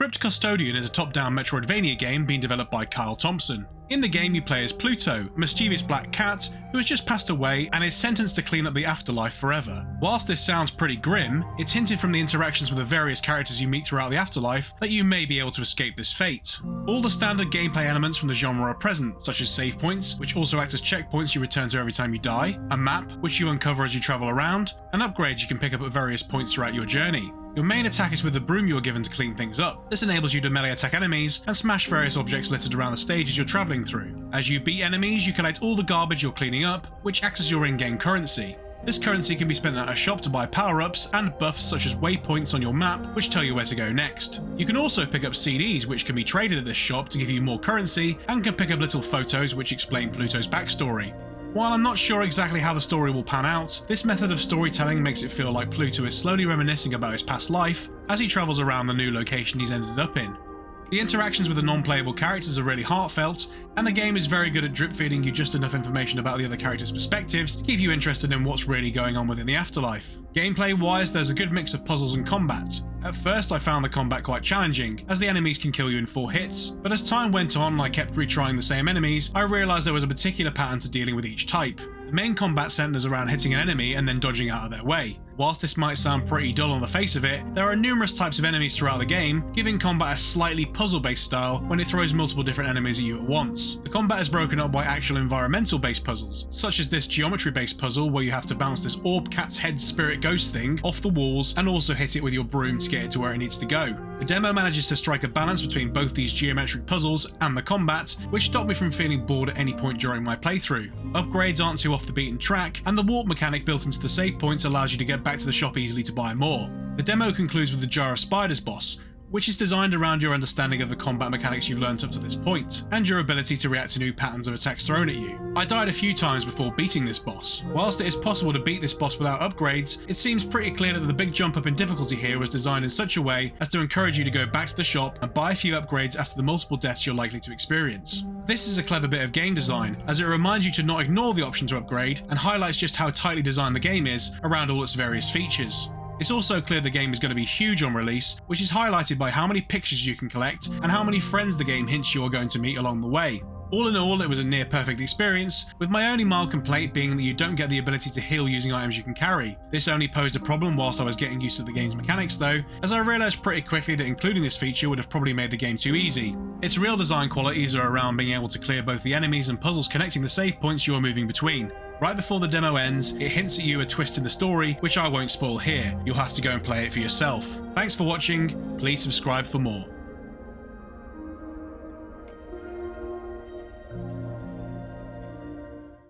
Crypt Custodian is a top-down Metroidvania game being developed by Kyle Thompson. In the game you play as Pluto, a mischievous black cat who has just passed away and is sentenced to clean up the afterlife forever. Whilst this sounds pretty grim, it's hinted from the interactions with the various characters you meet throughout the afterlife that you may be able to escape this fate. All the standard gameplay elements from the genre are present, such as save points, which also act as checkpoints you return to every time you die, a map, which you uncover as you travel around, and upgrades you can pick up at various points throughout your journey. Your main attack is with the broom you are given to clean things up. This enables you to melee attack enemies and smash various objects littered around the stages you're travelling through. As you beat enemies, you collect all the garbage you're cleaning up, which acts as your in-game currency. This currency can be spent at a shop to buy power-ups and buffs such as waypoints on your map, which tell you where to go next. You can also pick up CDs which can be traded at this shop to give you more currency, and can pick up little photos which explain Pluto's backstory. While I'm not sure exactly how the story will pan out, this method of storytelling makes it feel like Pluto is slowly reminiscing about his past life as he travels around the new location he's ended up in. The interactions with the non-playable characters are really heartfelt, and the game is very good at drip-feeding you just enough information about the other characters' perspectives to keep you interested in what's really going on within the afterlife. Gameplay-wise, there's a good mix of puzzles and combat. At first I found the combat quite challenging, as the enemies can kill you in 4 hits, but as time went on and I kept retrying the same enemies, I realised there was a particular pattern to dealing with each type. The main combat centres around hitting an enemy and then dodging out of their way. Whilst this might sound pretty dull on the face of it, there are numerous types of enemies throughout the game, giving combat a slightly puzzle-based style when it throws multiple different enemies at you at once. The combat is broken up by actual environmental-based puzzles, such as this geometry-based puzzle where you have to bounce this orb cat's head spirit ghost thing off the walls and also hit it with your broom to get it to where it needs to go. The demo manages to strike a balance between both these geometric puzzles and the combat, which stopped me from feeling bored at any point during my playthrough. Upgrades aren't too off the beaten track, and the warp mechanic built into the save points allows you to get back to the shop easily to buy more. The demo concludes with the Jar of Spiders boss, which is designed around your understanding of the combat mechanics you've learnt up to this point, and your ability to react to new patterns of attacks thrown at you. I died a few times before beating this boss. Whilst it is possible to beat this boss without upgrades, it seems pretty clear that the big jump up in difficulty here was designed in such a way as to encourage you to go back to the shop and buy a few upgrades after the multiple deaths you're likely to experience. This is a clever bit of game design, as it reminds you to not ignore the option to upgrade, and highlights just how tightly designed the game is around all its various features. It's also clear the game is going to be huge on release, which is highlighted by how many pictures you can collect and how many friends the game hints you are going to meet along the way. All in all, it was a near perfect experience, with my only mild complaint being that you don't get the ability to heal using items you can carry. This only posed a problem whilst I was getting used to the game's mechanics though, as I realised pretty quickly that including this feature would have probably made the game too easy. Its real design qualities are around being able to clear both the enemies and puzzles connecting the save points you are moving between. Right before the demo ends, it hints at you a twist in the story, which I won't spoil here. You'll have to go and play it for yourself. Thanks for watching, please subscribe for more.